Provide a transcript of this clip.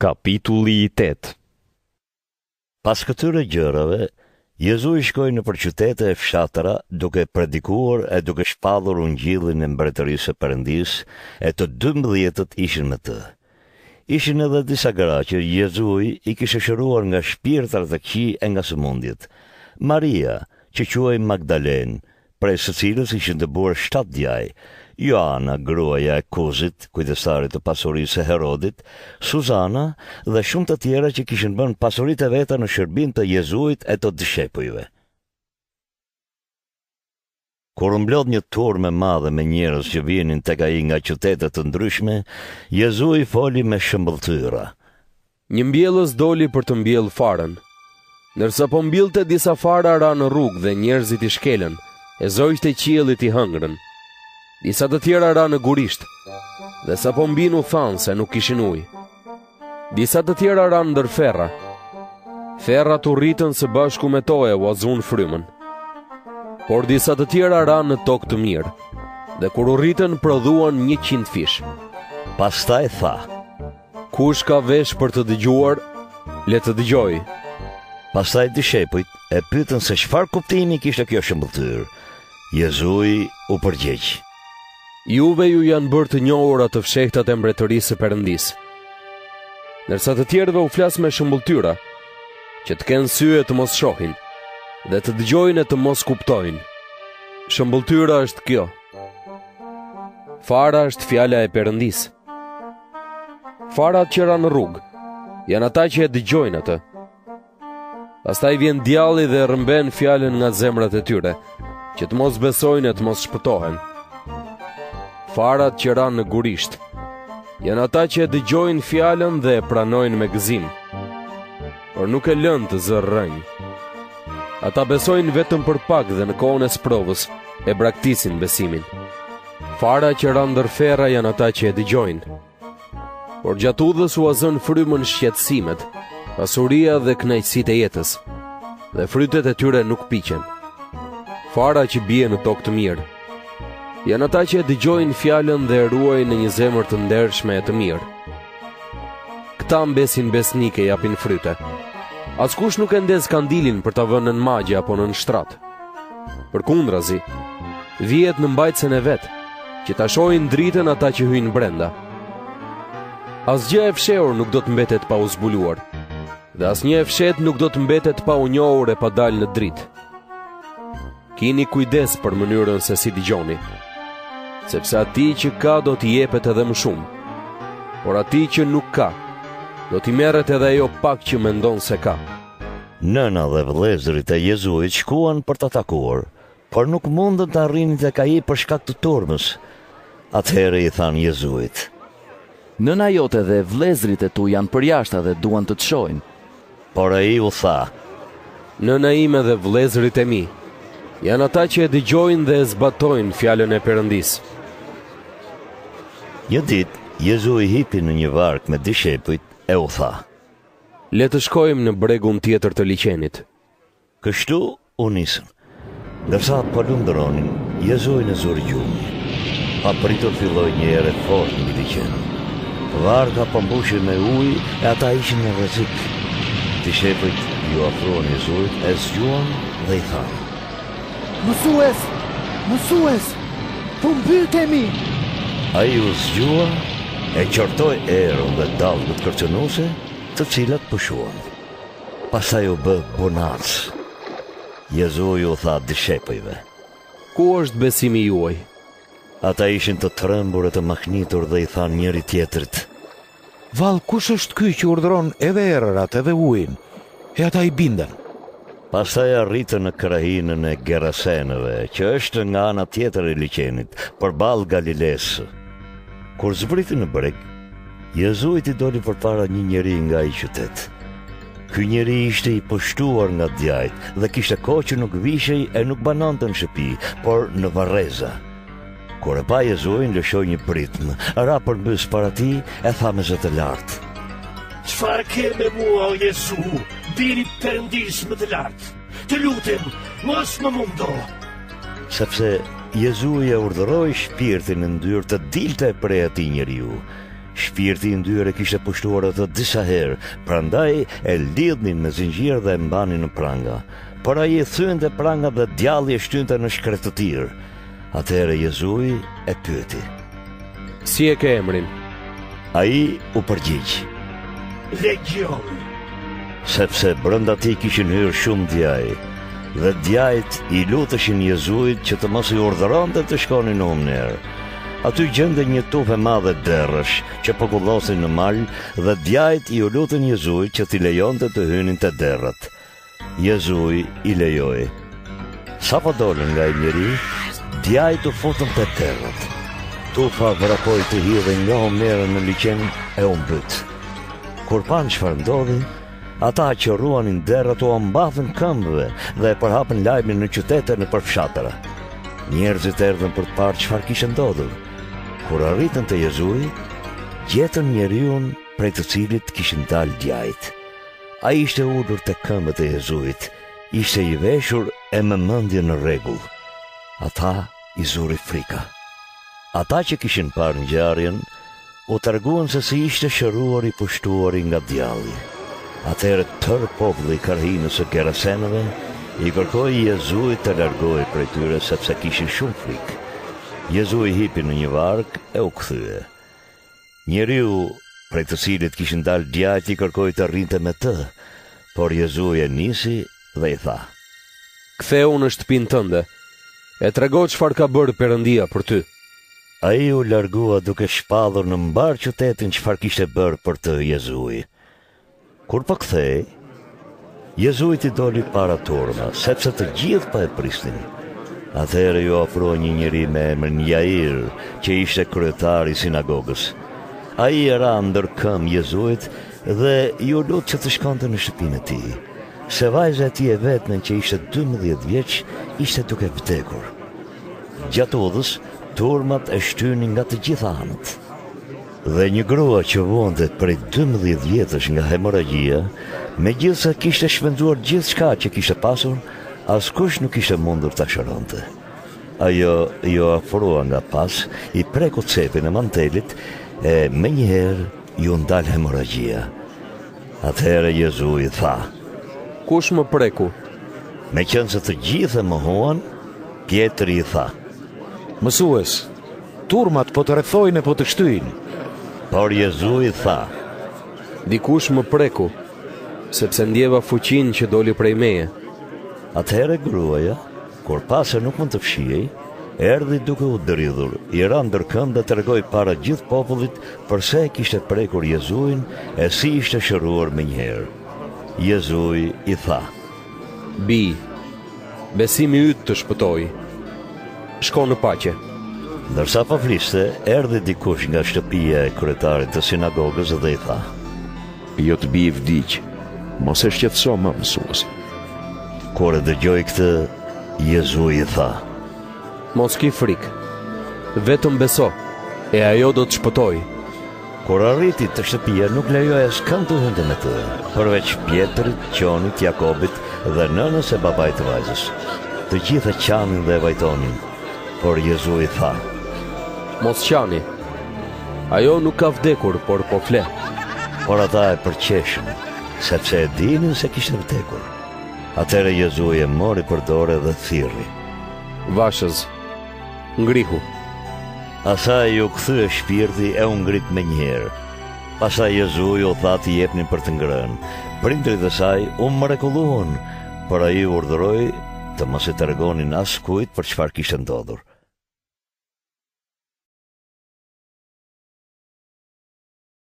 Kapitulli 8. Pas këtyre gjërave, Jezu i shkoi nëpër qytete e fshatëra, duke predikuar e duke shpallur ungjillin e mbretërisë së Perëndisë, e të 12 ishin me të. Ishin edhe disa gra që Jezui i kishte shëruar nga shpirtrat e këqij e nga sëmundjet. Maria, që quhej Magdalen, prej së cilës ishin dëbuar 7 djaj, Joana, gruaja e Kuzit, kujdestarit të pasurisë së Herodit, Suzana dhe shumë të tjera që kishin bërë pasuritë e veta në shërbim të Jezuit e të dishepujve. Kur mblodh një turmë e madhe me njerëz që vinin tek ai nga qytete të ndryshme, Jezui foli me shëmbëlltyra. Një mbjellës doli për të mbjellë farën. Ndërsa po mbjellte disa fara ra në rrugë dhe njerëzit i shkelën, e zojtë e qiellit i hëngrën. Disa të tjera ra në gurisht, dhe sa po mbinu thanë se nuk kishin ujë. Disa të tjera ra ndër ferra. Ferrat u rritën së bashku me to e u azun frymën. Por disa të tjera ra në tokë të mirë, dhe kur u rritën prodhuan 100 fish. Pastaj tha: Kush ka vesh për të dëgjuar, le të dëgjojë. Pastaj dishepujt e pyetën se çfarë kuptimi kishte kjo shëmbëlltyr. Jezui u përgjigj: Juve ju janë bërë të njohura të fshehtat e mbretërisë së Perëndisë. Ndërsa të tjerëve u flas me shëmbulltyra, që të kenë sy e të mos shohin, dhe të dëgjojnë e të mos kuptojnë. Shëmbulltyra është kjo. Fara është fjala e Perëndisë. Farat që ra në rrugë janë ata që e dëgjojnë atë. Pastaj vjen djalli dhe rrëmben fjalën nga zemrat e tyre, që të mos besojnë e të mos shpëtohen. Farat që ranë në gurisht janë ata që e dëgjojnë fjalën dhe e pranojnë me gëzim, por nuk e lënë të zërrënj. Ata besojnë vetëm për pak dhe në kohën e sprovës e braktisin besimin. Fara që ranë ndër ferra janë ata që e dëgjojnë, por gjatë udhës u azën frymën shqetësimet, pasuria dhe kënaqësitë e jetës, dhe frytet e tyre nuk piqen. Fara që bie në tokë të mirë janë ata që e dëgjojnë fjalën dhe e ruajnë në një zemër të ndershme e të mirë. Këta mbesin besnike japin fryte. Askush nuk e ndez kandilin për ta vënë në magje apo në shtrat. Përkundrazi, vihet në mbajtsen e vet, që ta shohin dritën ata që hyjnë brenda. Asgjë e fshehur nuk do të mbetet pa u zbuluar, dhe asnjë e fshet nuk do të mbetet pa u njohur e pa dalë në dritë. Kini kujdes për mënyrën se si dëgjoni, sepse atij që ka do t'i jepet edhe më shumë, por atij që nuk ka, do t'i merret edhe ajo pak që mendon se ka. Nëna dhe vëllezërit e Jezuit shkuan për ta takuar, por nuk mundën të arrinin tek ai për shkak të turmës. Atëherë i thanë Jezuit: Nëna jote dhe vëllezërit e tu janë përjashtë dhe duan të të shohin. Por ai u tha: Nëna ime dhe vëllezërit e mi janë ata që e dëgjojnë dhe e zbatojnë fjalën e Perëndisë. Një ditë, Jezu i hipi në një varg me dishepujt e u tha: Le të shkojmë në bregun tjetër të liqenit. Kështu u nisën. Ndërsa po lundronin, Jezu i në zuri gjumë. Pa pritur filloi një erë fort mbi liqen. Varga po mbushej me ujë e ata ishin në rrezik. Dishepujt ju afruan Jezuit, e zgjuan dhe i thanë: Mësues, po mbytemi. Ai u zgjua, e qortoi erën dhe dallgët kërcënuese, të cilat pushuan. Pastaj u bë bonac. Jezu ju tha dishepujve: Ku është besimi juaj? Ata ishin të trembur e të mahnitur dhe i thanë njëri tjetrit: Vallë, kush është ky që urdhëron edhe erërat edhe ujin? E ata i bindën. Pastaj arritën në krahinën e Gerasenëve, që është nga ana tjetër e liqenit, përballë Galilesë. Kur zbriti në breg, Jezu i doli përpara një njeri nga ai qytet. Ky njeri ishte i pushtuar nga djajt dhe kishte kohë që nuk vishej e nuk banonte në shtëpi, por në varreza. Kur e pa Jezuin, lëshoi një pritm, ra përmbys para tij e tha me zë të lartë: Çfarë ke me mua, o Jezu, biri Perëndis më të lartë? Të lutem, mos më mundo. Sepse Jezu i urdhëroi shpirtin në ndyrë të dilte prej atij njeriu. Shpirti i ndyrë kishte pushtuar atë disa herë, prandaj e lidhnin me zinxhir dhe e mbanin në pranga. Por ai e thynte pranga dhe djalli e shtynte në shkretëtir. Atëherë Jezui e pyeti: Si e ke emrin? Ai u përgjigj: Legion. Sepse brenda tij kishin hyrë shumë djaj, dhe djajt i luteshin Jezuit që të mos i urdhëronte të shkonin në humner. Aty gjende një tufë e madhe derrësh që po kullosin në mal, dhe djajt i u lutën Jezuit që t'i lejonte të hynin te derrat. Jezui i lejoi. Sa po dolën nga ai njeri, djajt u futën te derrat. Tufa vrapoi të hidhe nga humnera në liqen e u mbyt. Kur pan çfarë ndodhi, ata që ruanin derrat u ambathën këmbëve dhe e përhapën lajmin në qytete në përfshatëra. Njerëzit erdhën për të parë çfarë kishte ndodhur. Kur arritën te Jezui, gjetën njeriun prej të cilit kishin dalë djajt. Ai ishte ulur te këmbët e Jezuit, ishte i veshur e me mendje në rregull. Ata i zuri frika. Ata që kishin parë ngjarjen u treguan se si ishte shëruar i pushtuari nga djalli. Atëherë tërë populli i karhinës së Gerasenëve i kërkoi Jezuit të largohej prej tyre sepse kishin shumë frikë. Jezui hipi në një varg e u kthye. Njeriu prej të cilit kishin dalë djajt i kërkoi të rrinte me të, por Jezui e nisi dhe i tha: Ktheu në shtëpinë tënde. E trego çfarë ka bërë Perëndia për ty. Ai u largua duke shpallur në mbar qytetin çfarë kishte bërë për të Jezui. Kur po kthehej, Jezui i doli para turma, sepse të gjithë po e prisnin. Atëherë ju ofroi një njeri me emrin Jair, që ishte kryetari i sinagogës. Ai era ndër këmbë Jezuit dhe ju lut që të shkonte në shtëpinë e tij. Se vajza e tij e vetme që ishte 12 vjeç ishte duke vdekur. Gjatë udhës, turmat e shtynin nga të gjitha anët. Dhe një grua që vonte prej 12 vjetësh nga hemorragjia, megjithëse kishte shpenzuar gjithçka që kishte pasur, askush nuk ishte mundur ta shëronte. Ajo ju ofrua nga pas, i preku cepin e mantelit e menjëherë ju ndal hemorragjia. Atëherë Jezui tha: Kush më preku? Meqense të gjithë e mohuan, Pjetri i tha: Mësues, turmat po të rrethojnë e po të shtyjnë. Por Jezui tha: Dikush më preku, sepse ndjeva fuqinë që doli prej meje. Atëherë gruaja, kur pa se nuk mund të fshihej, erdhi duke u dridhur, i ra ndër këmbë dhe tregoi para gjithë popullit përse e kishte prekur Jezuin e si ishte shëruar menjëherë. Jezui i tha: Bi, besimi yt të shpëtoi. Shko në paqe. Ndërsa po fliste, erdhi dikush nga shtëpia e kryetarit të sinagogës dhe i tha: Jo të bi i vdiq, mos e shqetëso më mësues. Kur e dëgjoi këtë, Jezui i tha: Mos ki frikë. Vetëm beso, e ajo do të shpëtoj. Kur arriti të shtëpia, nuk lejoi askënd të hynte me të, përveç Pjetrit, Qonit, Jakobit dhe nënës e babait të vajzës. Të gjithë qanin dhe e vajtonin, por Jezui tha: Mos qani. Ajo nuk ka vdekur, por po fle. Por ata e përqeshën, sepse e dinin se kishte vdekur. Atëherë Jezui e mori për dorë dhe thirrri: Vashëz, ngrihu. Asaj u kthye shpirti e u ngrit menjëherë. Pastaj Jezui u tha t'i jepnin për të ngrënë. Prindrit e saj u mrekulluan, por ai urdhëroi të mos e tregonin askujt për çfarë kishte ndodhur.